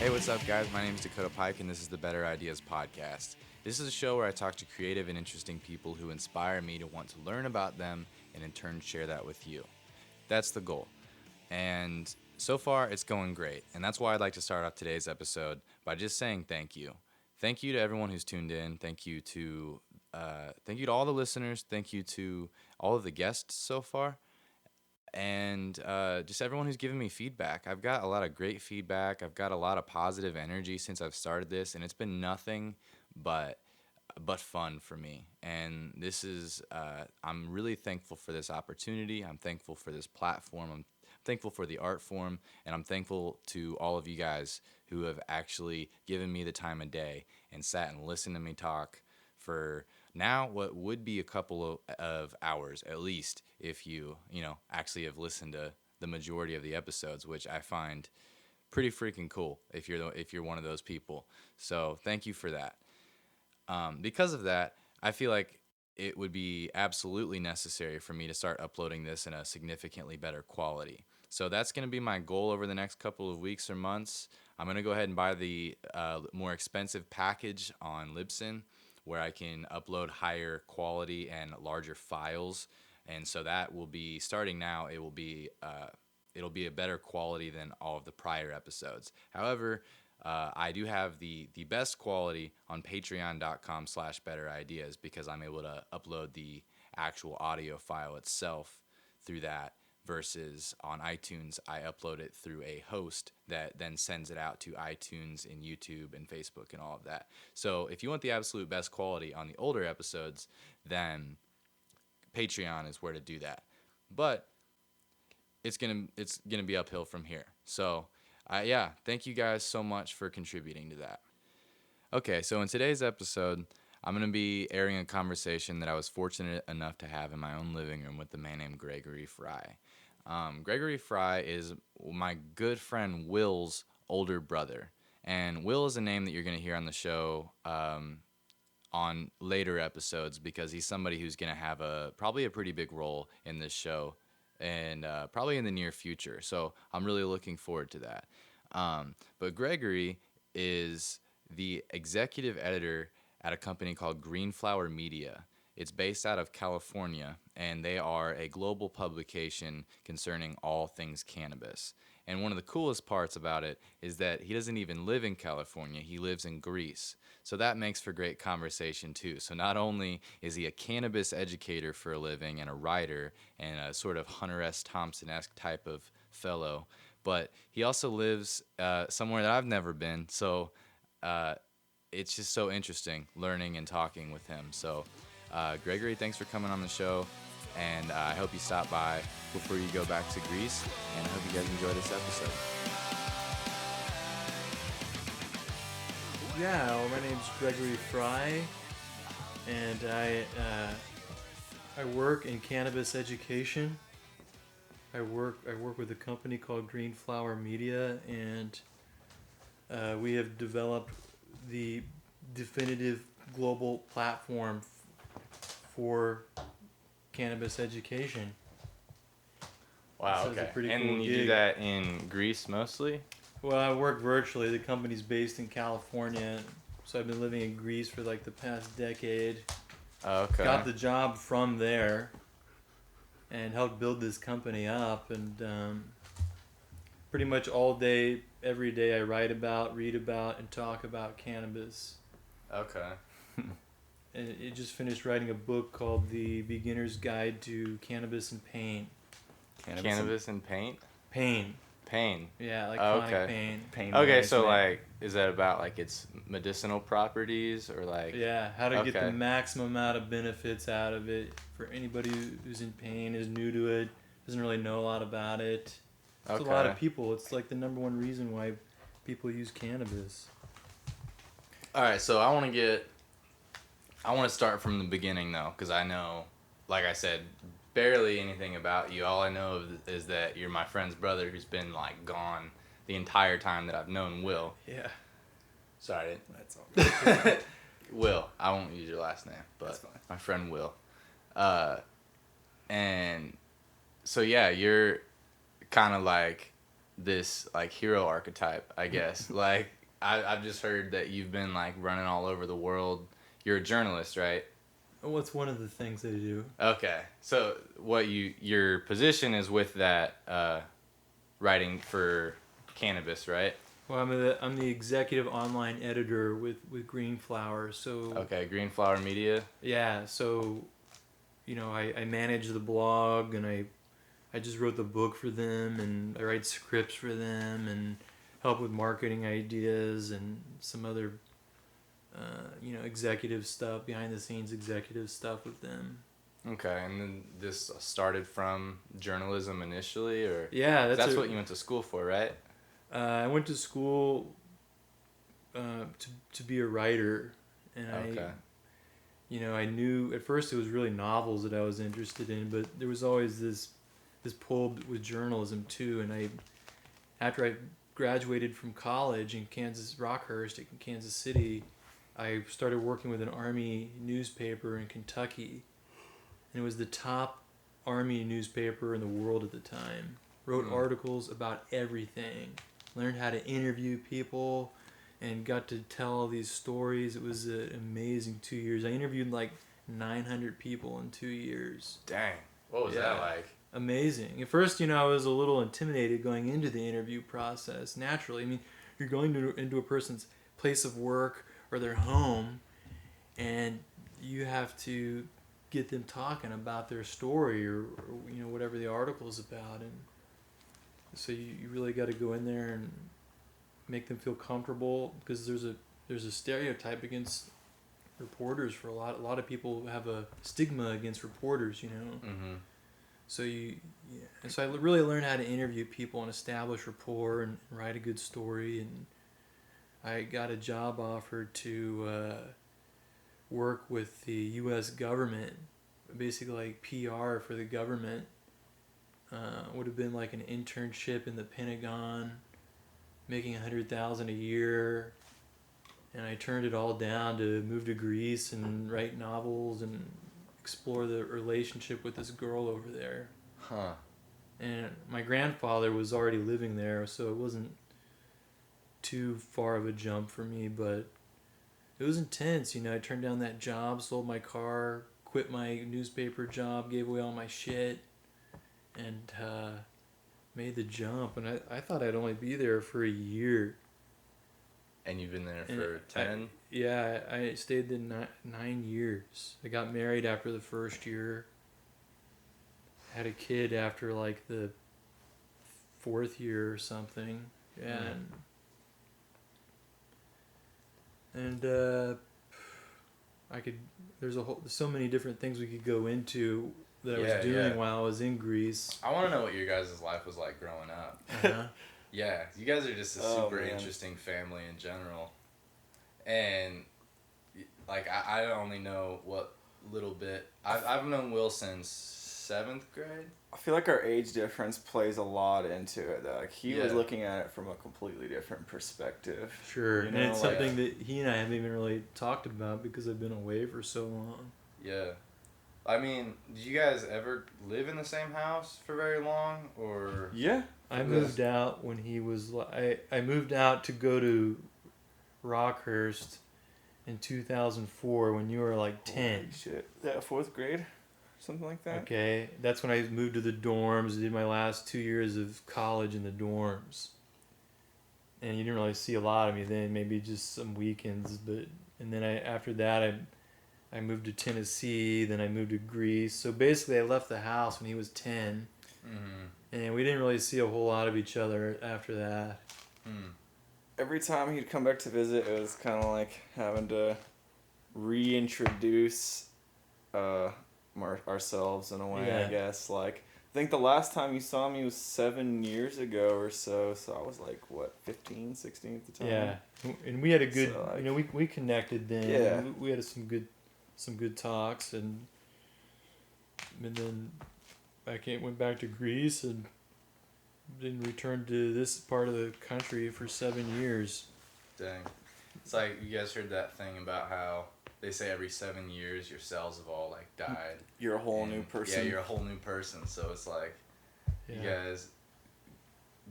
Hey, what's up, guys? My name is Dakota Pike, and this is the Better Ideas Podcast. This is a show where I talk to creative and interesting people who inspire me to want to learn about them and in turn share that with you. That's the goal. And so far, it's going great. And that's why I'd like to start off today's episode by just saying thank you. Thank you to everyone who's tuned in. Thank you to all the listeners. Thank you to all of the guests so far. And just everyone who's given me feedback. I've got a lot of great feedback. I've got a lot of positive energy since I've started this, and it's been nothing but fun for me. And this is I'm really thankful for this opportunity. I'm thankful for this platform. I'm thankful for the art form, and I'm thankful to all of you guys who have actually given me the time of day and sat and listened to me talk for now what would be a couple of hours at least, if you actually have listened to the majority of the episodes, which I find pretty freaking cool if you're one of those people. So thank you for that. Because of that, I feel like it would be absolutely necessary for me to start uploading this in a significantly better quality. So that's going to be my goal over the next couple of weeks or months. I'm going to go ahead and buy the more expensive package on Libsyn, where I can upload higher quality and larger files. And so that will be, starting now, it'll be a better quality than all of the prior episodes. However, I do have the best quality on patreon.com/betterideas because I'm able to upload the actual audio file itself through that, versus on iTunes, I upload it through a host that then sends it out to iTunes and YouTube and Facebook and all of that. So if you want the absolute best quality on the older episodes, then Patreon is where to do that. But it's gonna be uphill from here. So thank you guys so much for contributing to that. Okay, so in today's episode, I'm going to be airing a conversation that I was fortunate enough to have in my own living room with a man named Gregory Frye. Gregory Frye is my good friend Will's older brother. And Will is a name that you're going to hear on the show on later episodes, because he's somebody who's going to have probably a pretty big role in this show, and probably in the near future. So I'm really looking forward to that. But Gregory is the executive editor at a company called Greenflower Media. It's based out of California, and they are a global publication concerning all things cannabis. And one of the coolest parts about it is that he doesn't even live in California. He lives in Greece. So that makes for great conversation too. So not only is he a cannabis educator for a living and a writer and a sort of Hunter S. Thompson-esque type of fellow, but he also lives somewhere that I've never been. So it's just so interesting learning and talking with him. So Gregory, thanks for coming on the show. And I hope you stop by before you go back to Greece. And I hope you guys enjoy this episode. Yeah, well, my name's Gregory Frye, and I work in cannabis education. I work with a company called Greenflower Media, and we have developed the definitive global platform for cannabis education. Wow, So it's a okay. pretty And cool you do gig. that in Greece mostly? Well, I work virtually. The company's based in California, so I've been living in Greece for like the past decade. Okay. Got the job from there and helped build this company up, and pretty much all day, every day I write about, read about, and talk about cannabis. Okay. And it just finished writing a book called The Beginner's Guide to Cannabis and Pain. Cannabis and paint? Pain. Pain. Yeah, like Oh, chronic okay. pain. Okay, so like, is that about like its medicinal properties, or like? Yeah, how to get the Okay. maximum amount of benefits out of it for anybody who's in pain, is new to it, doesn't really know a lot about it. There's a lot of people. It's like the number one reason why people use cannabis. All right, so I want to start from the beginning though, because I know, like I said, barely anything about you. All I know is that you're my friend's brother who's been like gone the entire time that I've known Will. Yeah. Sorry. That's all good. Will. I won't use your last name, but That's fine. my friend Will. And so yeah, you're kind of like this like hero archetype, I guess. Like I've just heard that you've been like running all over the world. You're a journalist, right? What's one of the things they do? Okay. So your position is with that writing for Cannabis, right? Well, I'm the executive online editor with Green Flower. So Okay, Green Flower Media. yeah, so I manage the blog, and I just wrote the book for them, and I write scripts for them, and help with marketing ideas and some other executive stuff, behind the scenes executive stuff with them. Okay, and then this started from journalism initially, or Yeah, that's what you went to school for, right? I went to school to be a writer, and Okay. I knew at first it was really novels that I was interested in, but there was always this pull with journalism too. And after I graduated from college in Rockhurst in Kansas City, I started working with an Army newspaper in Kentucky, and it was the top Army newspaper in the world at the time. Wrote articles about everything, learned how to interview people, and got to tell these stories. It was an amazing 2 years. I interviewed like 900 people in 2 years. Dang. What was that like? Amazing. At first, I was a little intimidated going into the interview process. Naturally, I mean, you're going into a person's place of work or their home, and you have to get them talking about their story or whatever the article is about. And so you really got to go in there and make them feel comfortable, because there's a stereotype against reporters. For a lot of people have a stigma against reporters. Mm-hmm. So so I really learned how to interview people and establish rapport and write a good story. And I got a job offer to work with the U.S. government, basically like PR for the government. Would have been like an internship in the Pentagon, making $100,000 a year, and I turned it all down to move to Greece and write novels and explore the relationship with this girl over there. Huh. And my grandfather was already living there, so it wasn't too far of a jump for me, but it was intense. I turned down that job, sold my car, quit my newspaper job, gave away all my shit, and made the jump. And I thought I'd only be there for a year. And you've been there for 10? Yeah, I stayed there 9 years. I got married after the first year. Had a kid after like the 4th year or something. Yeah, and I could. There's so many different things we could go into that I was doing while I was in Greece. I want to know what your guys' life was like growing up. Uh-huh. Yeah, you guys are just a super interesting family in general. And, like, I only know what little bit. I've known Will since 7th grade. I feel like our age difference plays a lot into it, though. Like, he was looking at it from a completely different perspective. Sure, and it's something that he and I haven't even really talked about because I've been away for so long. Yeah. I mean, did you guys ever live in the same house for very long, or? Yeah. I moved out when he was. I moved out to go to Rockhurst in 2004 when you were like 10. Holy shit. Yeah, 4th grade? Something like that? Okay, that's when I moved to the dorms. I did my last 2 years of college in the dorms. And you didn't really see a lot of me then, maybe just some weekends. And then after that, I moved to Tennessee, then I moved to Greece. So basically I left the house when he was 10. Mm-hmm. And we didn't really see a whole lot of each other after that. Every time he'd come back to visit, it was kind of like having to reintroduce ourselves in a way, I guess. Like, I think the last time you saw me was 7 years ago or so. So I was like, what, 15, 16 at the time? Yeah, and we had a good, we connected then. Yeah. We had some good talks, and then went back to Greece and then returned to this part of the country for 7 years. Dang. It's like, you guys heard that thing about how they say every 7 years your cells have all like died. You're a whole new person. Yeah, you're a whole new person. So it's like, you guys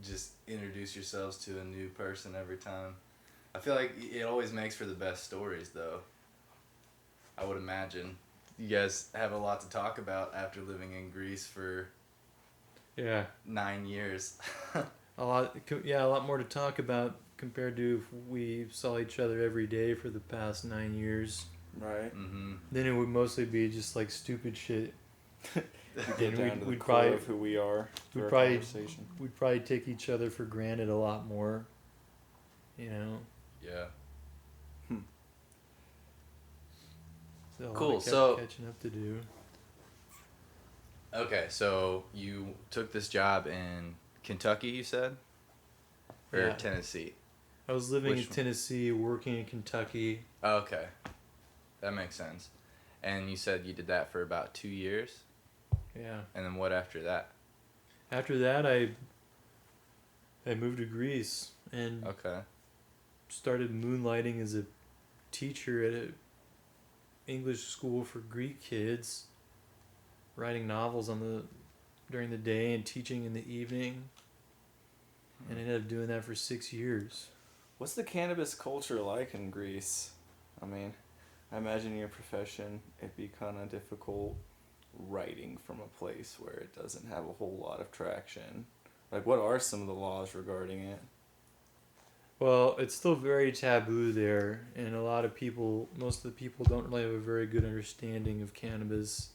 just introduce yourselves to a new person every time. I feel like it always makes for the best stories, though. I would imagine. You guys have a lot to talk about after living in Greece for Yeah. 9 years. A lot more to talk about compared to if we saw each other every day for the past 9 years. Right. Mm-hmm. Then it would mostly be just like stupid shit. We get down to the we'd core probably- of who we are through we'd our probably- conversation. We'd probably take each other for granted a lot more. You know? Yeah. So a lot Cool, of so- catching up to do. Okay, so you took this job in Kentucky, you said? Or Yeah. Tennessee? I was living Which in one? Tennessee, working in Kentucky. Oh, okay. That makes sense. And you said you did that for about 2 years? Yeah. And then what after that? After that, I moved to Greece and Okay. started moonlighting as a teacher at a English school for Greek kids, writing novels during the day and teaching in the evening. And I ended up doing that for 6 years. What's the cannabis culture like in Greece? I mean, I imagine in your profession it'd be kind of difficult writing from a place where it doesn't have a whole lot of traction. Like, what are some of the laws regarding it? Well, it's still very taboo there, and most of the people don't really have a very good understanding of cannabis.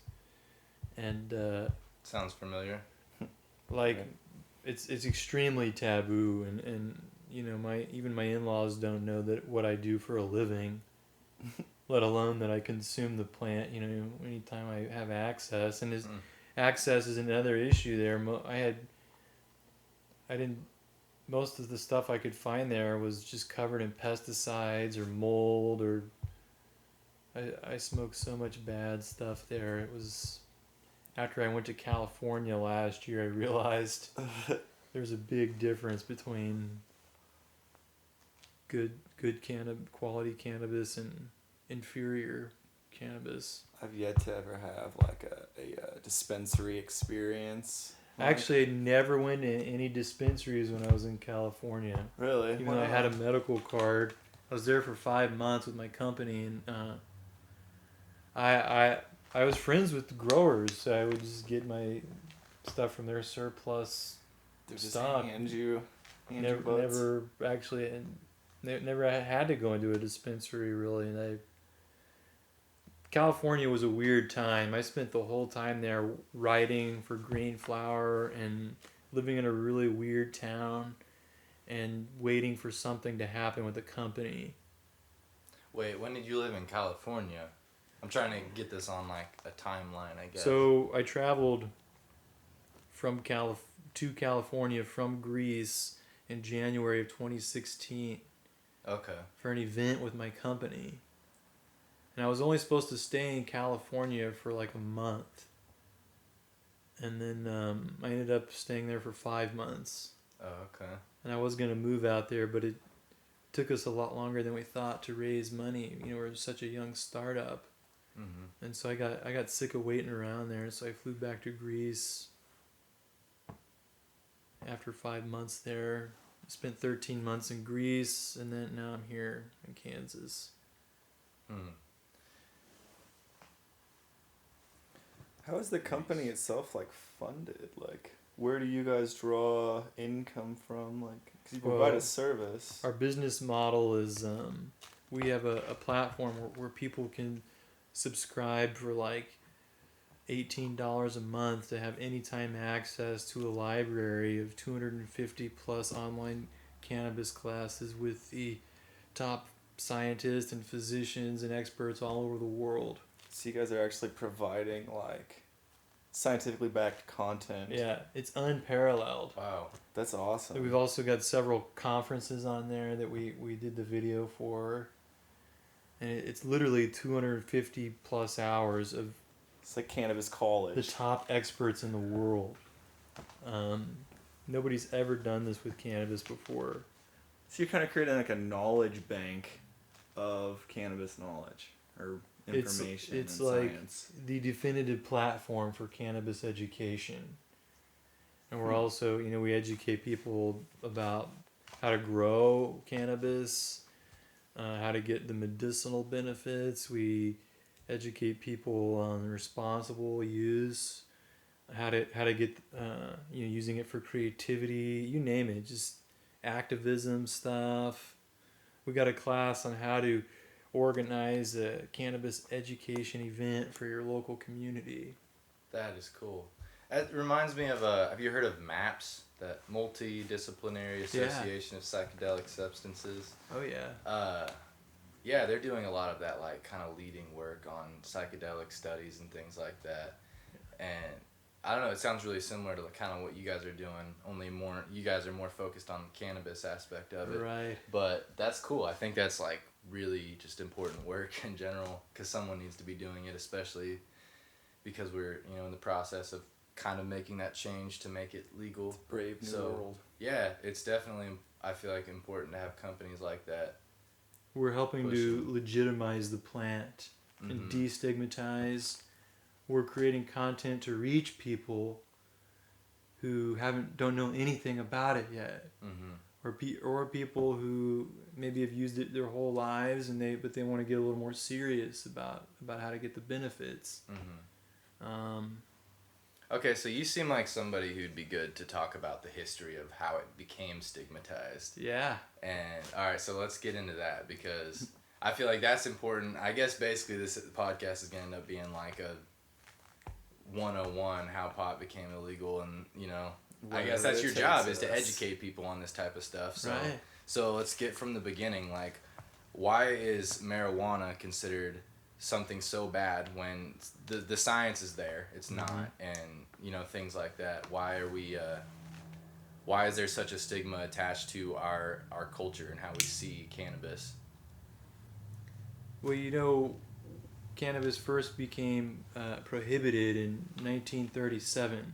And Sounds familiar. like Right. it's extremely taboo, and you know, my in-laws don't know that what I do for a living, let alone that I consume the plant, you know, anytime I have access. And access is another issue there. Most of the stuff I could find there was just covered in pesticides or mold, or I smoked so much bad stuff there. It was after I went to California last year, I realized there's a big difference between good quality cannabis and inferior cannabis. I've yet to ever have like a dispensary experience. Actually, I never went to any dispensaries when I was in California. Really? Even though I had a medical card, I was there for 5 months with my company, and I was friends with the growers, so I would just get my stuff from their surplus They just stock. hand you buds. Never actually, and never had to go into a dispensary really. And California was a weird time. I spent the whole time there writing for Green Flower and living in a really weird town and waiting for something to happen with the company. Wait, when did you live in California? I'm trying to get this on like a timeline, I guess. So I traveled to California from Greece in January of 2016 Okay. for an event with my company. And I was only supposed to stay in California for like a month. And then I ended up staying there for 5 months. Oh, okay. And I was going to move out there, but it took us a lot longer than we thought to raise money. You know, we're such a young startup. Mm-hmm. And so I got sick of waiting around there. So I flew back to Greece after 5 months there. Spent 13 months in Greece, and then now I'm here in Kansas. Hmm. How is the company itself like funded? Like, where do you guys draw income from? Like, because you provide Well, a service. Our business model is we have a platform where people can subscribe for like $18 a month to have anytime access to a library of 250 plus online cannabis classes with the top scientists and physicians and experts all over the world. So you guys are actually providing like scientifically backed content. Yeah, it's unparalleled. Wow. That's awesome. We've also got several conferences on there that we did the video for. And it's literally 250 plus hours of It's like cannabis college. the top experts in the world. Nobody's ever done this with cannabis before. So you're kind of creating like a knowledge bank of cannabis knowledge or information It's and like science. the definitive platform for cannabis education. And we're also, we educate people about how to grow cannabis, how to get the medicinal benefits. We educate people on responsible use, how to get using it for creativity. You name it, just activism stuff. We got a class on how to organize a cannabis education event for your local community. That is cool. It reminds me of have you heard of MAPS, that Multidisciplinary Association of Psychedelic Substances? Oh yeah. Yeah, they're doing a lot of that, like, kind of leading work on psychedelic studies and things like that. And I don't know, it sounds really similar to kind of what you guys are doing, only more, you guys are more focused on the cannabis aspect of it. Right. But that's cool. I think that's, like, really just important work in general, because someone needs to be doing it, especially because we're, in the process of kind of making that change to make it legal. Brave new world. Yeah, it's definitely, I feel like, important to have companies like that. We're helping to legitimize the plant and destigmatize. We're creating content to reach people who don't know anything about it yet, or people who maybe have used it their whole lives but they want to get a little more serious about how to get the benefits. Okay, so you seem like somebody who'd be good to talk about the history of how it became stigmatized. Yeah. And all right, so let's get into that, because I feel like that's important. I guess basically this podcast is going to end up being like a 101 how pot became illegal, and I guess that's your job, is to educate people on this type of stuff. So right. So let's get from the beginning, like, why is marijuana considered something so bad when the science is there? It's not. And things like that. Why are we why is there such a stigma attached to our culture and how we see cannabis? Well, cannabis first became prohibited in 1937.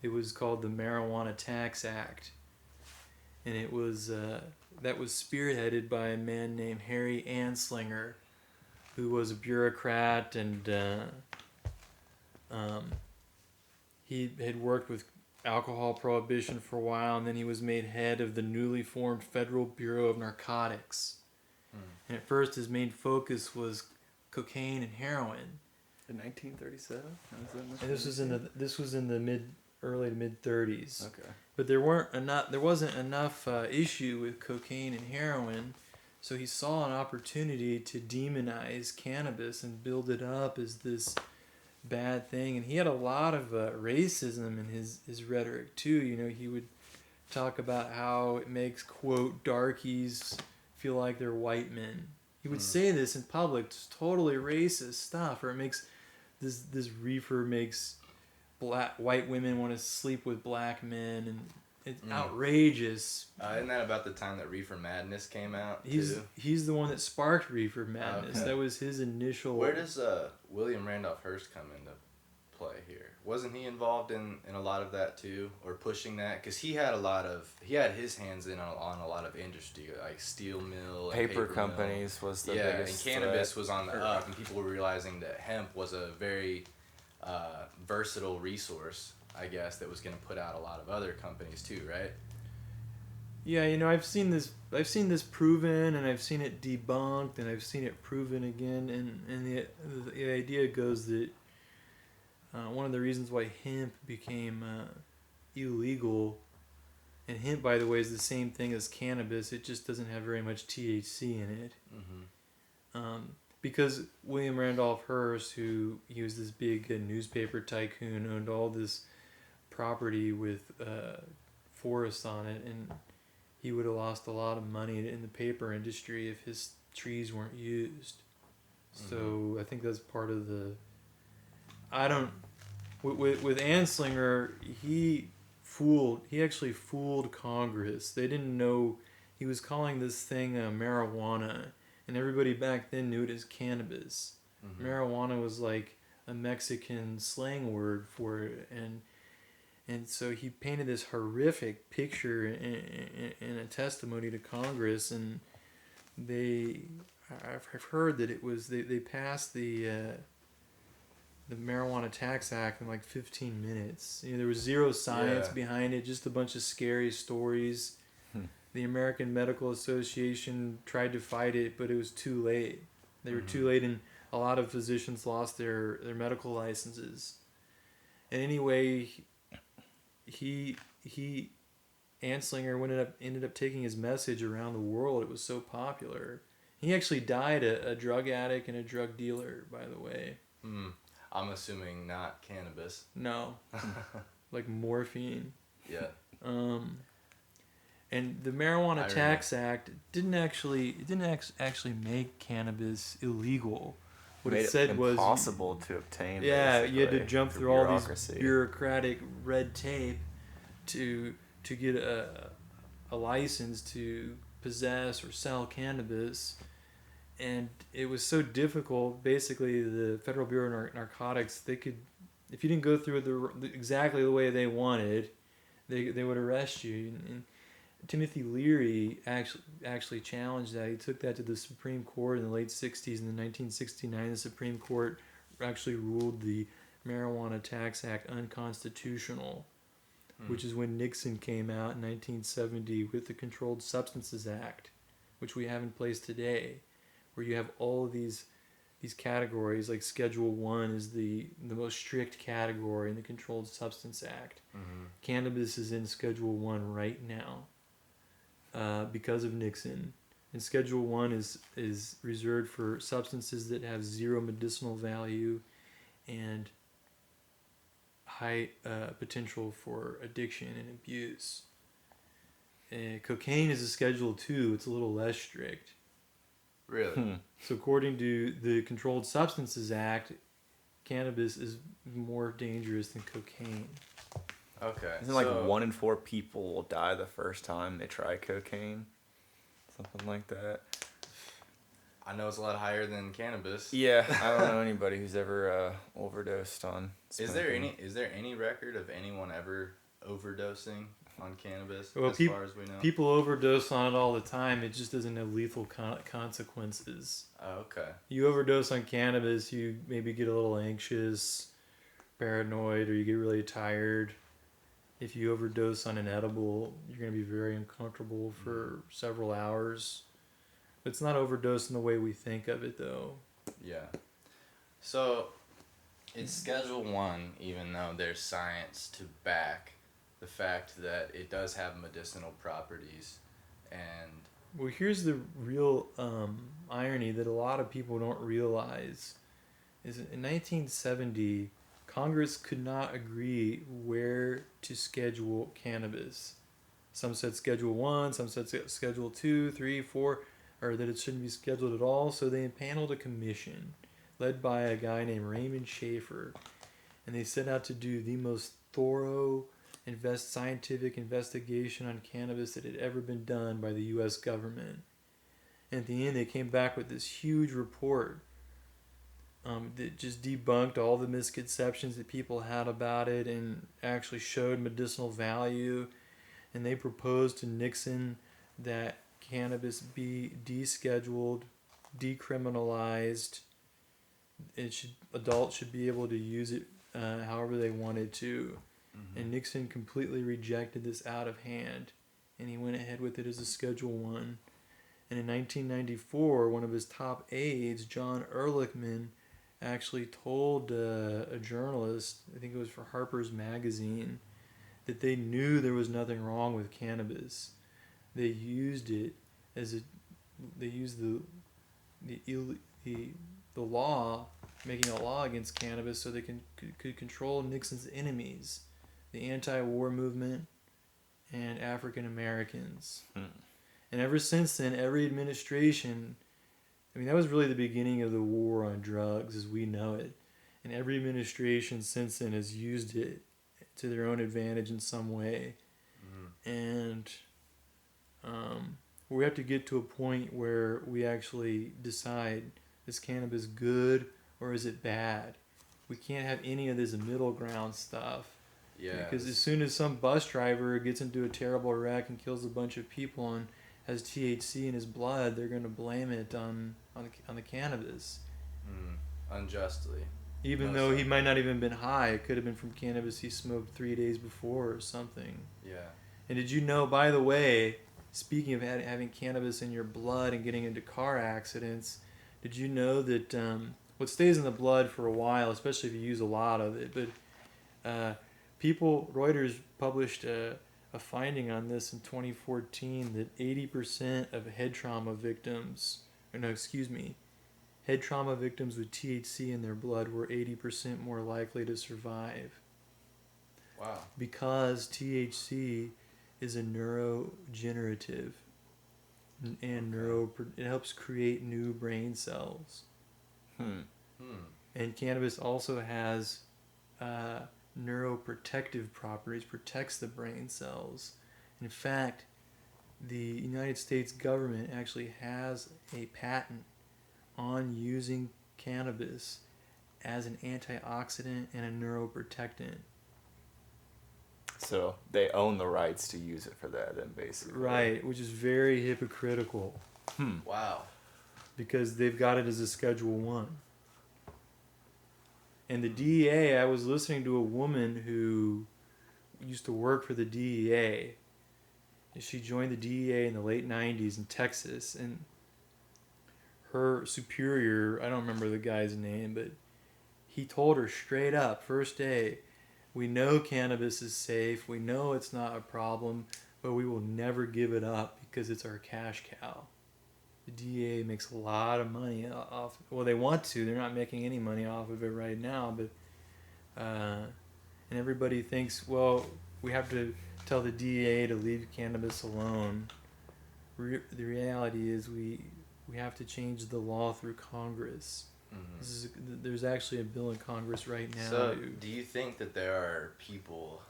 It was called the Marijuana Tax Act, and it was that was spearheaded by a man named Harry Anslinger, who was a bureaucrat, and he had worked with alcohol prohibition for a while, and then he was made head of the newly formed Federal Bureau of Narcotics. And at first his main focus was cocaine and heroin. In 1937? And this was in the early to mid 30s. Okay. But there wasn't enough issue with cocaine and heroin, so he saw an opportunity to demonize cannabis and build it up as this bad thing. And he had a lot of racism in his rhetoric too. He would talk about how it makes, quote, darkies feel like they're white men. He would say this in public, just totally racist stuff. Or it makes this reefer makes white women want to sleep with black men, and it's outrageous. Isn't that about the time that Reefer Madness came out? He's the one that sparked Reefer Madness. Okay. That was his initial. Where does William Randolph Hearst come into play here? Wasn't he involved in a lot of that too, or pushing that? Because he had his hands in on a lot of industry, like steel mill, and paper companies mill. Was the biggest and cannabis threat. Was on the up, and people were realizing that hemp was a very versatile resource, I guess, that was going to put out a lot of other companies too, right? Yeah, I've seen this proven, and I've seen it debunked, and I've seen it proven again, and the idea goes that one of the reasons why hemp became illegal, and hemp, by the way, is the same thing as cannabis, it just doesn't have very much THC in it. Because William Randolph Hearst, he was this big newspaper tycoon, owned all this property with forests on it, and he would have lost a lot of money in the paper industry if his trees weren't used. So I think that's part of the. With Anslinger, he actually fooled Congress. They didn't know he was calling this thing marijuana, and everybody back then knew it as cannabis. Marijuana was like a Mexican slang word for it, and so he painted this horrific picture in a testimony to Congress, and I've heard that it was they passed the Marijuana Tax Act in like 15 minutes. There was zero science behind it, just a bunch of scary stories. The American Medical Association tried to fight it, but it was too late. They were too late, and a lot of physicians lost their medical licenses. And anyway, he Anslinger ended up taking his message around the world. It was so popular. He actually died a drug addict and a drug dealer, by the way. I'm assuming not cannabis. No, like morphine. Yeah. And the Marijuana Tax Act didn't actually make cannabis illegal. What it said was impossible to obtain. Yeah, you had to jump through all these bureaucracy. bureaucratic red tape to get a license to possess or sell cannabis, and it was so difficult. Basically, the Federal Bureau of Narcotics, they could, if you didn't go through exactly the way they wanted, they would arrest you. And Timothy Leary actually challenged that. He took that to the Supreme Court in the late 60s. And in 1969, the Supreme Court actually ruled the Marijuana Tax Act unconstitutional, which is when Nixon came out in 1970 with the Controlled Substances Act, which we have in place today, where you have all of these categories. Like Schedule 1 is the most strict category in the Controlled Substance Act. Cannabis is in Schedule 1 right now. Because of Nixon. And Schedule 1 is reserved for substances that have zero medicinal value and high potential for addiction and abuse. Cocaine is a Schedule 2. It's a little less strict. Really? So according to the Controlled Substances Act, cannabis is more dangerous than cocaine. Okay. Isn't like 1 in 4 people will die the first time they try cocaine? Something like that. I know it's a lot higher than cannabis. Yeah, I don't know anybody who's ever overdosed on smoking. Is there any record of anyone ever overdosing on cannabis Well, as far as we know? People overdose on it all the time. It just doesn't have lethal consequences. Oh, okay. You overdose on cannabis, you maybe get a little anxious, paranoid, or you get really tired. If you overdose on an edible, you're going to be very uncomfortable for several hours. It's not overdose in the way we think of it, though. Yeah. So, it's Schedule 1, even though there's science to back the fact that it does have medicinal properties. And well, here's the real irony that a lot of people don't realize. Is in 1970, Congress could not agree where to schedule cannabis. Some said Schedule 1, some said Schedule 2, 3, 4, or that it shouldn't be scheduled at all. So they impaneled a commission led by a guy named Raymond Schaefer. And they set out to do the most thorough scientific investigation on cannabis that had ever been done by the U.S. government. And at the end, they came back with this huge report that just debunked all the misconceptions that people had about it and actually showed medicinal value. And they proposed to Nixon that cannabis be descheduled, decriminalized. Adults should be able to use it however they wanted to. And Nixon completely rejected this out of hand, and he went ahead with it as a Schedule 1. And in 1994, one of his top aides, John Ehrlichman, actually told a journalist, I think it was for Harper's Magazine, that they knew there was nothing wrong with cannabis. They used it as they used the law, making a law against cannabis so they could control Nixon's enemies, the anti-war movement and African Americans. And ever since then, every administration, I mean, that was really the beginning of the war on drugs as we know it. And every administration since then has used it to their own advantage in some way. And we have to get to a point where we actually decide, is cannabis good or is it bad? We can't have any of this middle ground stuff. yeah, Because as soon as some bus driver gets into a terrible wreck and kills a bunch of people and has THC in his blood, they're going to blame it on the cannabis. unjustly. Even though he might not even been high, it could have been from cannabis he smoked 3 days before or something. Yeah. And did you know, by the way, speaking of having cannabis in your blood and getting into car accidents, did you know that what stays in the blood for a while, especially if you use a lot of it, but Reuters published a finding on this in 2014 that 80% of head trauma victims, head trauma victims with THC in their blood were 80% more likely to survive. Wow. Because THC is a neurogenerative and it helps create new brain cells. And cannabis also has neuroprotective properties, protects the brain cells. In fact, the United States government actually has a patent on using cannabis as an antioxidant and a neuroprotectant. So they own the rights to use it for that, then, basically. Right, which is very hypocritical. Wow. Because they've got it as a Schedule 1. And the DEA, I was listening to a woman who used to work for the DEA. She joined the DEA in the late 90s in Texas. And her superior, I don't remember the guy's name, but he told her straight up, first day, we know cannabis is safe, we know it's not a problem, but we will never give it up because it's our cash cow. The DEA makes a lot of money off. Well, they want to. They're not making any money off of it right now, but and everybody thinks, well, we have to tell the DEA to leave cannabis alone. The reality is we have to change the law through Congress. There's actually a bill in Congress right now. So, do you think that there are people?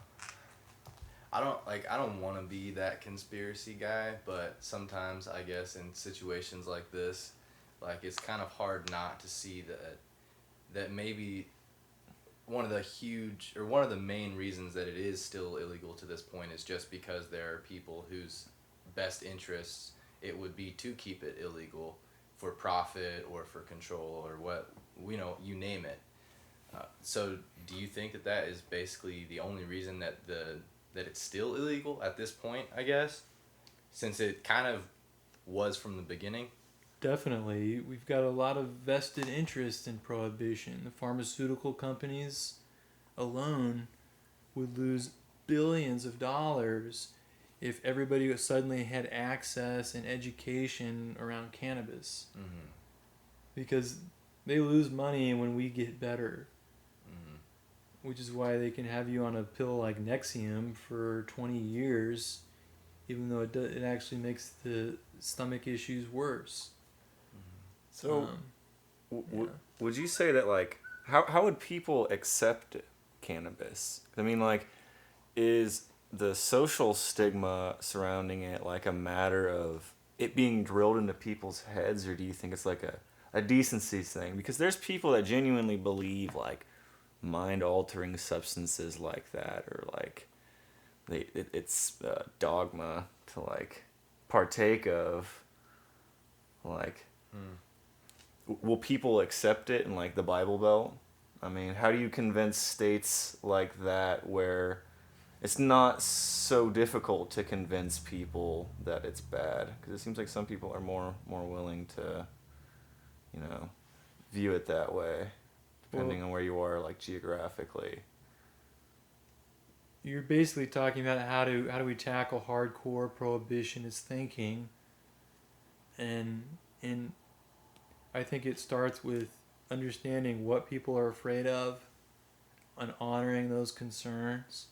I don't want to be that conspiracy guy, but sometimes I guess in situations like this, like it's kind of hard not to see that maybe one of the main reasons that it is still illegal to this point is just because there are people whose best interests it would be to keep it illegal for profit or for control or what, you name it. So do you think that is basically the only reason that it's still illegal at this point, I guess, since it kind of was from the beginning? Definitely. We've got a lot of vested interest in prohibition. The pharmaceutical companies alone would lose billions of dollars if everybody suddenly had access and education around cannabis. Because they lose money when we get better. Which is why they can have you on a pill like Nexium for 20 years, even though it actually makes the stomach issues worse. So, would you say that, like, how would people accept cannabis? I mean, like, is the social stigma surrounding it like a matter of it being drilled into people's heads, or do you think it's like a decency thing? Because there's people that genuinely believe, like, mind-altering substances like that, or like it's dogma to like partake of. Like, will people accept it in like the Bible Belt? I mean, how do you convince states like that where it's not so difficult to convince people that it's bad? Because it seems like some people are more willing to, view it that way, depending on where you are, like, geographically. You're basically talking about how do we tackle hardcore prohibitionist thinking, and I think it starts with understanding what people are afraid of, and honoring those concerns,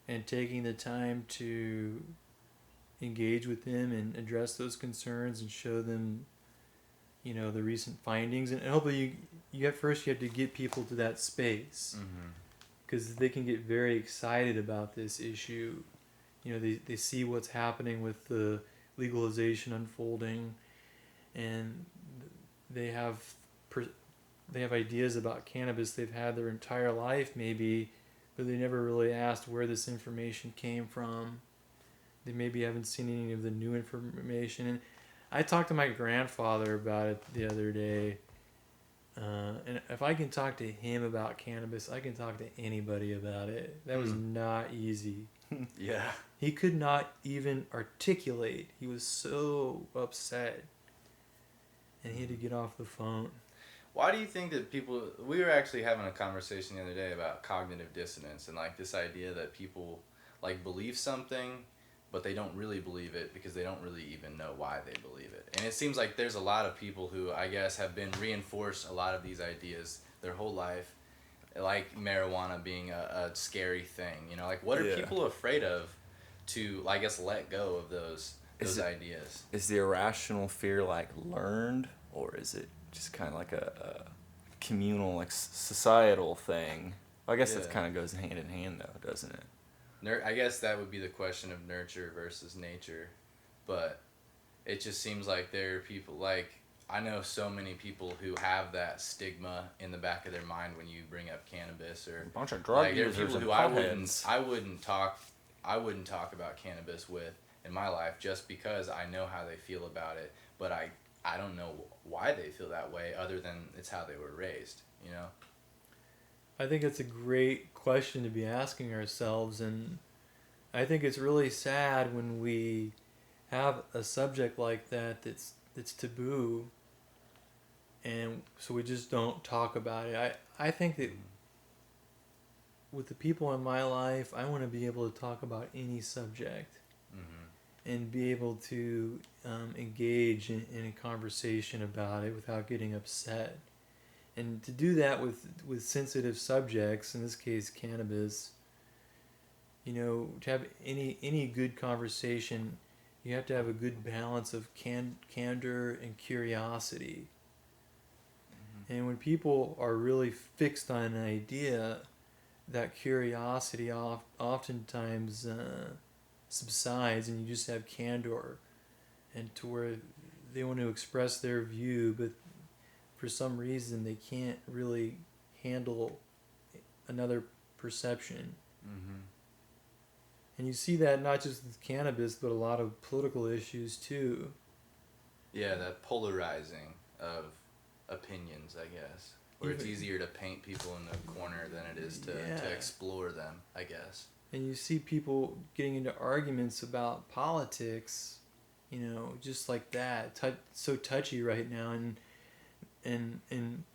and taking the time to engage with them and address those concerns and show them, the recent findings, and hopefully you have to get people to that space, because they can get very excited about this issue. They see what's happening with the legalization unfolding, and they have ideas about cannabis they've had their entire life maybe, but they never really asked where this information came from. They maybe haven't seen any of the new information. And I talked to my grandfather about it the other day. And if I can talk to him about cannabis, I can talk to anybody about it. That was not easy. Yeah. He could not even articulate. He was so upset. And he had to get off the phone. Why do you think that people... We were actually having a conversation the other day about cognitive dissonance and like this idea that people like believe something, but they don't really believe it because they don't really even know why they believe it. And it seems like there's a lot of people who, I guess, have been reinforced a lot of these ideas their whole life, like marijuana being a scary thing. You know, like what are people afraid of to, I guess, let go of those ideas? Is the irrational fear like learned, or is it just kind of like a communal, like societal thing? I guess that kind of goes hand in hand, though, doesn't it? I guess that would be the question of nurture versus nature, but it just seems like there are people like I know so many people who have that stigma in the back of their mind when you bring up cannabis or A bunch of drug like there are users people and who potheads. I wouldn't talk about cannabis with in my life just because I know how they feel about it, but I don't know why they feel that way other than it's how they were raised, you know? I think it's a great question to be asking ourselves, and I think it's really sad when we have a subject like that that's taboo, and so we just don't talk about it. I think that with the people in my life, I want to be able to talk about any subject and be able to engage in a conversation about it without getting upset. And to do that with sensitive subjects, in this case cannabis, you know, to have any good conversation, you have to have a good balance of candor and curiosity. And when people are really fixed on an idea, that curiosity oftentimes subsides, and you just have candor, and to where they want to express their view, but for some reason they can't really handle another perception. And you see that not just with cannabis, but a lot of political issues too. Yeah, that polarizing of opinions, I guess. Where it's easier to paint people in the corner than it is to explore them, I guess. And you see people getting into arguments about politics, you know, just like that. So touchy right now, and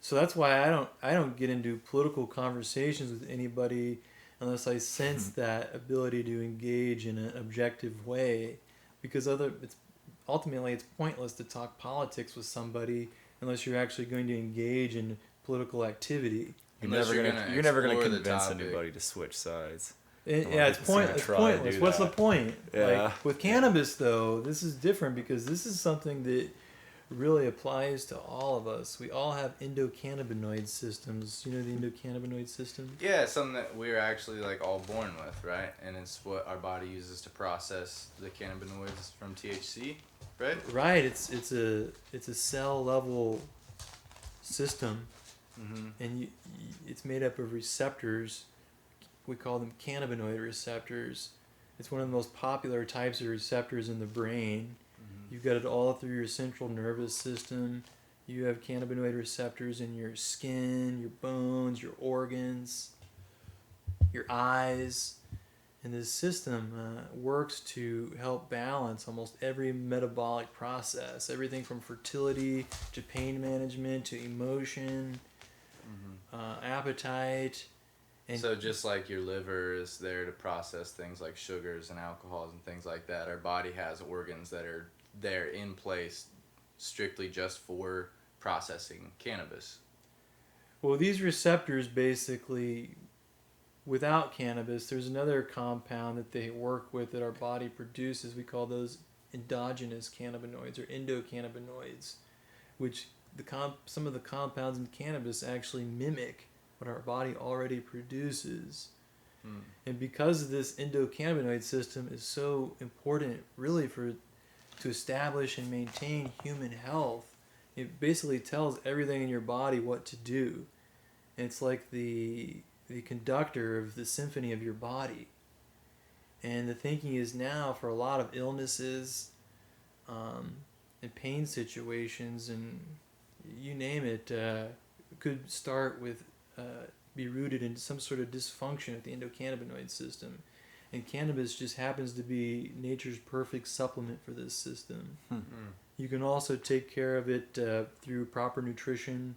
so that's why I don't get into political conversations with anybody unless I sense that ability to engage in an objective way, because ultimately it's pointless to talk politics with somebody unless you're actually going to engage in political activity. You're never gonna convince anybody to switch sides. It's pointless. What's the point? Yeah. Like with cannabis, though, this is different because this is something that really applies to all of us. We all have endocannabinoid systems. You know the endocannabinoid system? Yeah, it's something that we're actually like all born with, right? And it's what our body uses to process the cannabinoids from THC, right? Right. It's a cell level system, and it's made up of receptors. We call them cannabinoid receptors. It's one of the most popular types of receptors in the brain. You've got it all through your central nervous system. You have cannabinoid receptors in your skin, your bones, your organs, your eyes. And this system works to help balance almost every metabolic process. Everything from fertility to pain management to emotion, appetite. And so just like your liver is there to process things like sugars and alcohols and things like that, our body has organs that are there in place strictly just for processing cannabis. Well, these receptors basically, without cannabis, there's another compound that they work with that our body produces. We call those endogenous cannabinoids or endocannabinoids, which some of the compounds in cannabis actually mimic what our body already produces. And because this endocannabinoid system is so important really to establish and maintain human health, it basically tells everything in your body what to do. And it's like the conductor of the symphony of your body. And the thinking is now for a lot of illnesses and pain situations and you name it, could start with be rooted in some sort of dysfunction of the endocannabinoid system, and cannabis just happens to be nature's perfect supplement for this system. You can also take care of it through proper nutrition,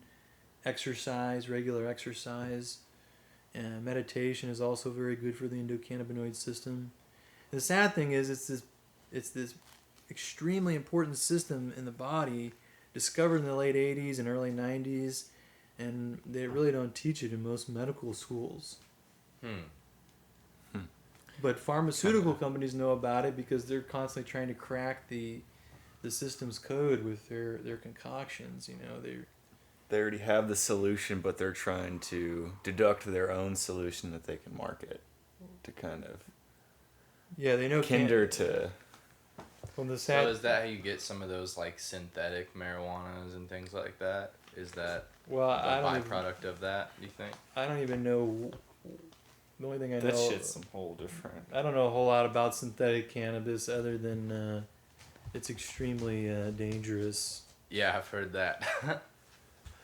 exercise, regular exercise, and meditation is also very good for the endocannabinoid system. And the sad thing is, it's this extremely important system in the body, discovered in the late 80s and early 90s, and they really don't teach it in most medical schools. But pharmaceutical companies know about it because they're constantly trying to crack the system's code with their concoctions. You know, They already have the solution, but they're trying to deduct their own solution that they can market to kind of they know kinder to. Well, the So is that how you get some of those like synthetic marijuanas and things like that? Is that a byproduct of that, do you think? I don't even know. The only thing I That know, shit's some whole different. I don't know a whole lot about synthetic cannabis other than it's extremely dangerous. Yeah, I've heard that.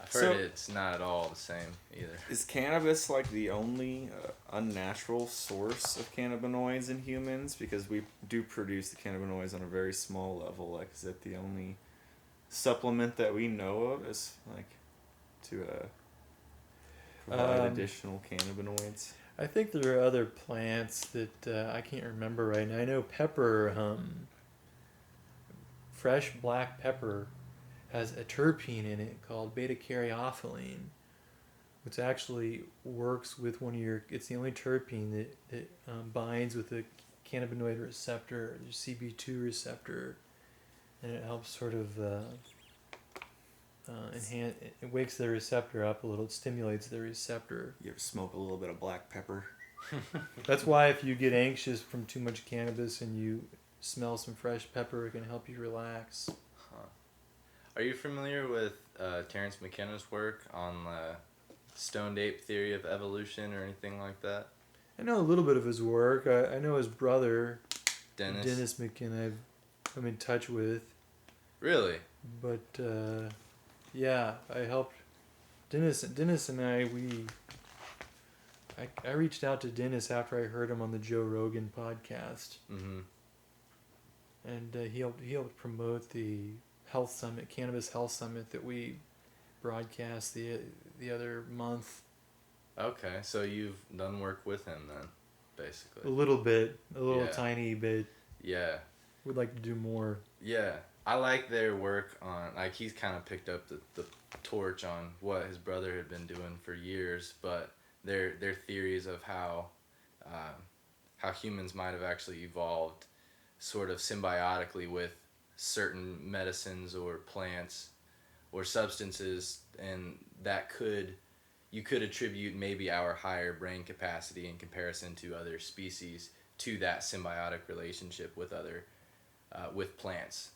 I've heard it's not at all the same either. Is cannabis like the only unnatural source of cannabinoids in humans? Because we do produce the cannabinoids on a very small level. Like, is it the only supplement that we know of as like to provide additional cannabinoids? I think there are other plants that I can't remember right now. I know pepper, fresh black pepper, has a terpene in it called beta-caryophyllene, which actually works with it's the only terpene that binds with the cannabinoid receptor, the CB2 receptor, and it helps sort of enhance, it wakes the receptor up a little, it stimulates the receptor. You ever smoke a little bit of black pepper? That's why if you get anxious from too much cannabis and you smell some fresh pepper, it can help you relax. Are you familiar with Terence McKenna's work on the stoned ape theory of evolution or anything like that? I know a little bit of his work. I know his brother, Dennis McKenna, I'm in touch with. Really? But, yeah, I helped Dennis and I reached out to Dennis after I heard him on the Joe Rogan podcast. Mm-hmm. And he helped promote the health summit, Cannabis Health Summit that we broadcast the other month. Okay, so you've done work with him then, basically. A little tiny bit. Yeah. Would like to do more. Yeah, I like their work on, like, he's kind of picked up the torch on what his brother had been doing for years, but their theories of how humans might have actually evolved sort of symbiotically with certain medicines or plants or substances, and that you could attribute maybe our higher brain capacity in comparison to other species to that symbiotic relationship with other with plants,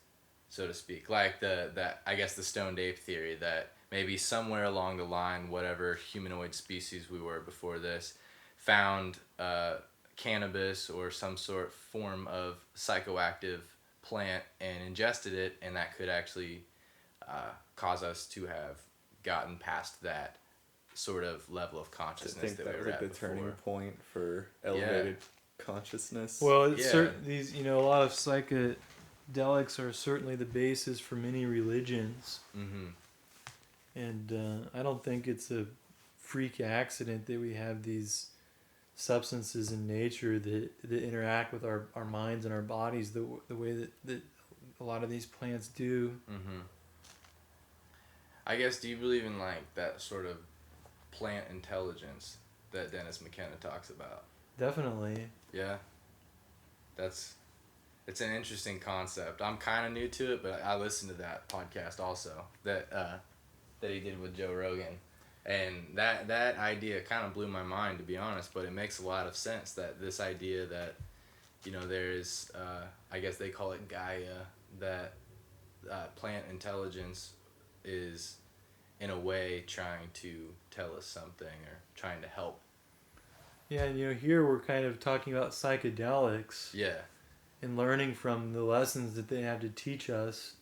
so to speak. Like I guess the stoned ape theory, that maybe somewhere along the line, whatever humanoid species we were before this found cannabis or some form of psychoactive plant and ingested it, and that could actually cause us to have gotten past that sort of level of consciousness. I think that was like the turning point for elevated consciousness. Well, these, a lot of psychedelics are certainly the basis for many religions. Mm-hmm. And I don't think it's a freak accident that we have these substances in nature that interact with our minds and our bodies the way that a lot of these plants do. Mm-hmm. I guess, do you believe in like that sort of plant intelligence that Dennis McKenna talks about? Definitely. Yeah. It's an interesting concept. I'm kind of new to it, but I listened to that podcast also that he did with Joe Rogan. And that idea kind of blew my mind, to be honest, but it makes a lot of sense, that this idea that, there is, I guess they call it Gaia, that plant intelligence is, in a way, trying to tell us something or trying to help. Yeah, and here we're kind of talking about psychedelics. Yeah. And learning from the lessons that they have to teach us.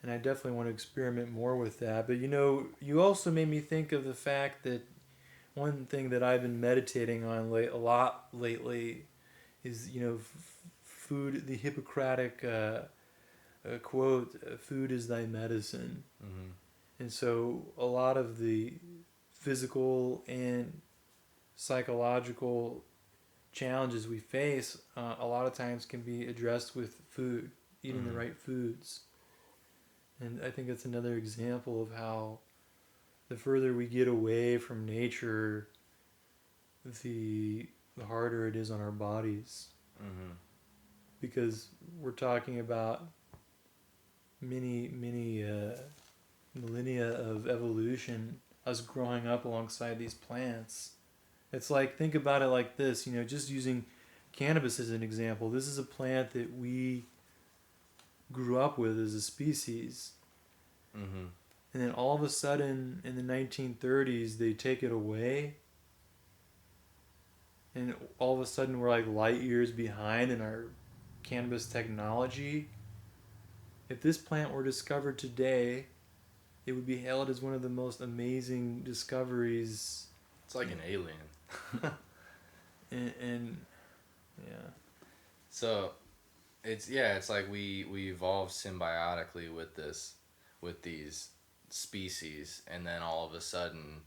and I definitely want to experiment more with that. But you also made me think of the fact that one thing that I've been meditating on a lot lately is food. The Hippocratic quote: "Food is thy medicine." Mm-hmm. And so a lot of the physical and psychological challenges we face a lot of times can be addressed with food, eating the Mm-hmm. right foods. And I think that's another example of how the further we get away from nature, the harder it is on our bodies. Mm-hmm. Because we're talking about many millennia of evolution, us growing up alongside these plants. It's like, think about it like this, just using cannabis as an example. This is a plant that we grew up with as a species. Mm-hmm. And then all of a sudden, in the 1930s, they take it away. And all of a sudden, we're like light years behind in our cannabis technology. If this plant were discovered today, it would be hailed as one of the most amazing discoveries. It's like an alien. And yeah. So it's like we evolved symbiotically with these species, and then all of a sudden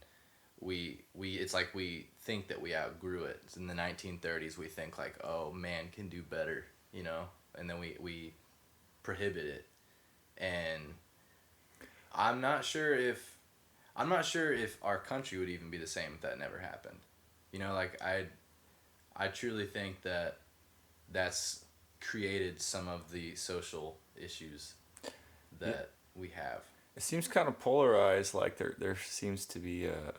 we it's like we think that we outgrew it. So in the 1930s, we think like, oh, man can do better, and then we prohibit it. And I'm not sure if our country would even be the same if that never happened. Like I truly think that that's created some of the social issues that we have. It seems kind of polarized. Like there seems to be a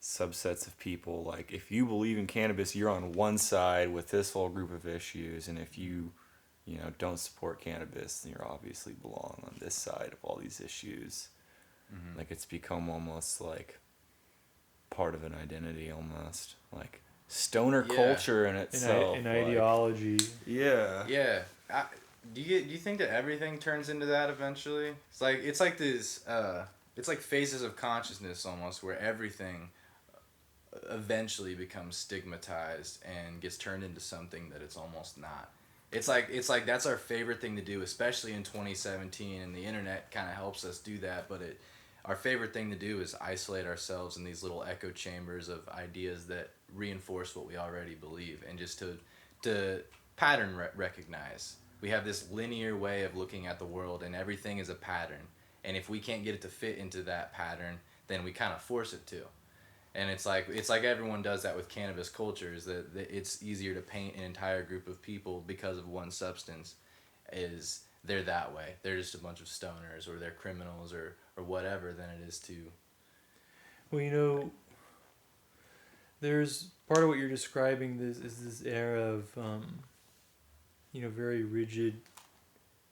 subsets of people. Like if you believe in cannabis, you're on one side with this whole group of issues, and if you don't support cannabis, then you obviously belong on this side of all these issues. Mm-hmm. Like it's become almost like part of an identity, almost like stoner culture in itself. An ideology. Yeah. Yeah. Do you think that everything turns into that eventually? It's like this. It's like phases of consciousness almost, where everything eventually becomes stigmatized and gets turned into something that it's almost not. It's like that's our favorite thing to do, especially in 2017, and the internet kind of helps us do that. But our favorite thing to do is isolate ourselves in these little echo chambers of ideas that reinforce what we already believe, and just to pattern recognize. We have this linear way of looking at the world, and everything is a pattern. And if we can't get it to fit into that pattern, then we kind of force it to. And it's like everyone does that with cannabis culture, is that it's easier to paint an entire group of people because of one substance, is they're that way. They're just a bunch of stoners, or they're criminals, or whatever, than it is to... Well, there's part of what you're describing is this era of very rigid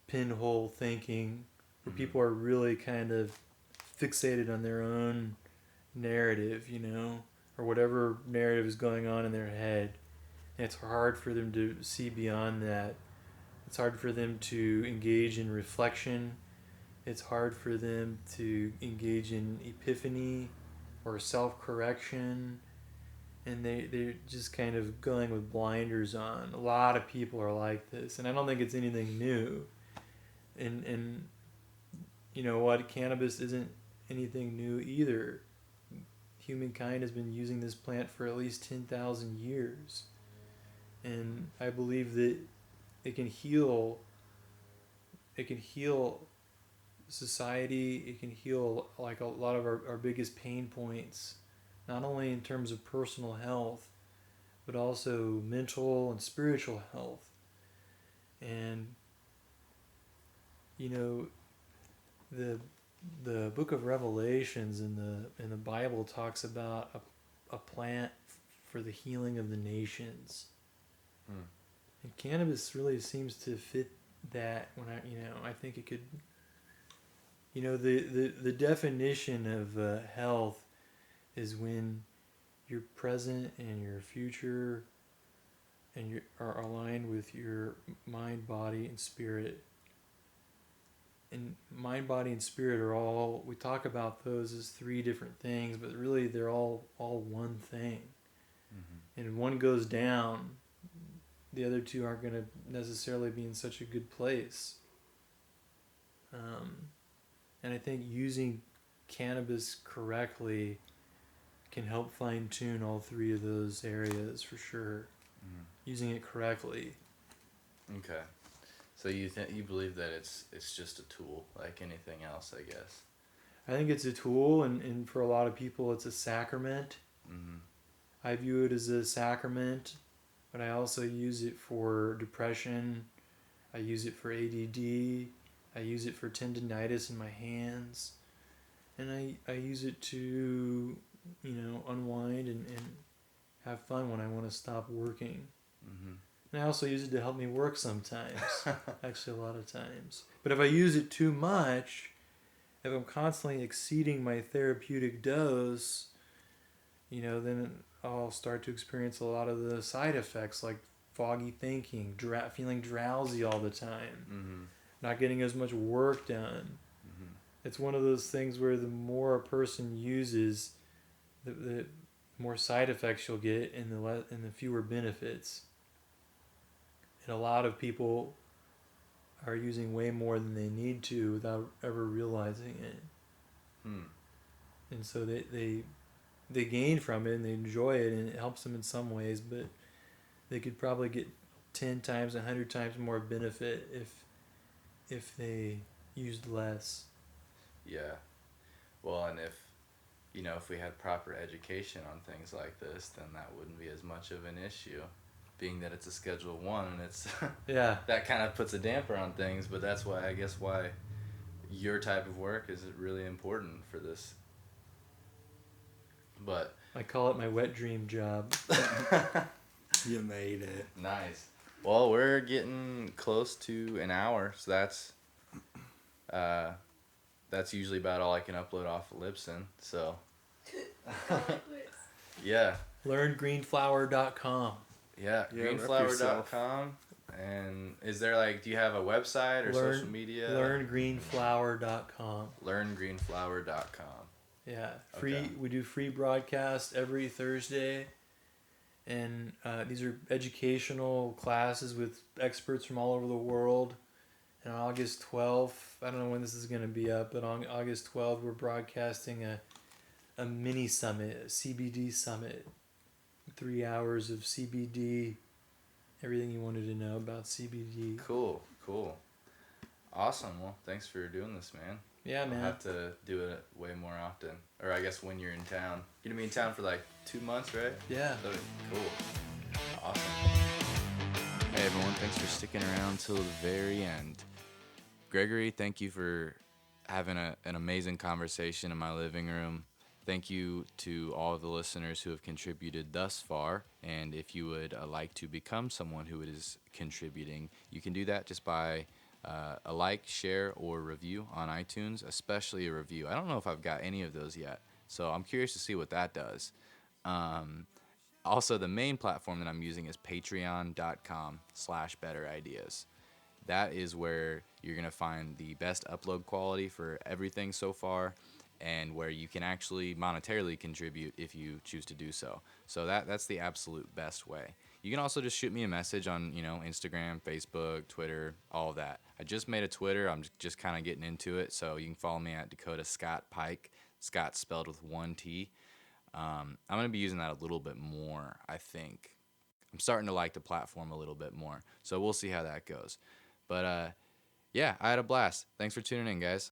pinhole thinking, where Mm-hmm. people are really kind of fixated on their own narrative, or whatever narrative is going on in their head. And it's hard for them to see beyond that. It's hard for them to engage in reflection. It's hard for them to engage in epiphany or self-correction. And they're just kind of going with blinders on. A lot of people are like this, and I don't think it's anything new. And you know what? Cannabis isn't anything new either. Humankind has been using this plant for at least 10,000 years. And I believe that it can heal society. It can heal like a lot of our biggest pain points, not only in terms of personal health, but also mental and spiritual health. And the book of Revelations in the Bible talks about a plant for the healing of the nations. And cannabis really seems to fit that. When I think it could. The definition of health is when your present and your future and you are aligned with your mind, body, and spirit. And mind, body, and spirit are all, we talk about those as three different things, but really they're all one thing. And if one goes down, the other two aren't going to necessarily be in such a good place. And I think using cannabis correctly can help fine tune all three of those areas for sure. Using it correctly. Okay. So you believe that it's just a tool like anything else, I guess. I think it's a tool, and for a lot of people it's a sacrament. I view it as a sacrament, but I also use it for depression. I use it for ADD. I use it for tendinitis in my hands. And I use it to, unwind and have fun when I want to stop working. And I also use it to help me work sometimes. Actually, a lot of times. But if I use it too much, if I'm constantly exceeding my therapeutic dose, then I'll start to experience a lot of the side effects like foggy thinking, feeling drowsy all the time, not getting as much work done. It's one of those things where the more a person uses, the more side effects you'll get and the fewer benefits. And a lot of people are using way more than they need to without ever realizing it. And so they gain from it and they enjoy it and it helps them in some ways, but they could probably get 10 times, 100 times more benefit if they used less. Yeah. Well, and if we had proper education on things like this, then that wouldn't be as much of an issue. Being that it's a Schedule 1 and it's that kind of puts a damper on things, but that's why your type of work is really important for this. But I call it my wet dream job. You made it. Nice. Well, we're getting close to an hour, so that's usually about all I can upload off of Libsyn. So yeah. LearnGreenflower.com. Yeah, greenflower.com. And is there do you have a website or social media? LearnGreenflower.com. LearnGreenflower.com. Yeah, free. Okay. We do free broadcasts every Thursday, and these are educational classes with experts from all over the world. And on August 12th, I don't know when this is going to be up, but on August 12th, we're broadcasting a mini summit, a CBD summit. 3 hours of CBD, everything you wanted to know about CBD. Cool. Awesome. Well, thanks for doing this, man. Yeah, man. I'll have to do it way more often. Or I guess when you're in town. You're going to be in town for 2 months, right? Yeah. Cool. Awesome. Hey, everyone. Thanks for sticking around till the very end. Gregory, thank you for having an amazing conversation in my living room. Thank you to all of the listeners who have contributed thus far. And if you would like to become someone who is contributing, you can do that just by a like, share, or review on iTunes, especially a review. I don't know if I've got any of those yet, so I'm curious to see what that does. Also, the main platform that I'm using is patreon.com/betterideas. That is where you're going to find the best upload quality for everything so far, and where you can actually monetarily contribute if you choose to do so. So that's the absolute best way. You can also just shoot me a message on, Instagram, Facebook, Twitter, all of that. I just made a Twitter. I'm just kind of getting into it. So you can follow me at Dakota Scott Pike. Scott spelled with 1 T. I'm going to be using that a little bit more, I think. I'm starting to like the platform a little bit more. So we'll see how that goes. But, yeah, I had a blast. Thanks for tuning in, guys.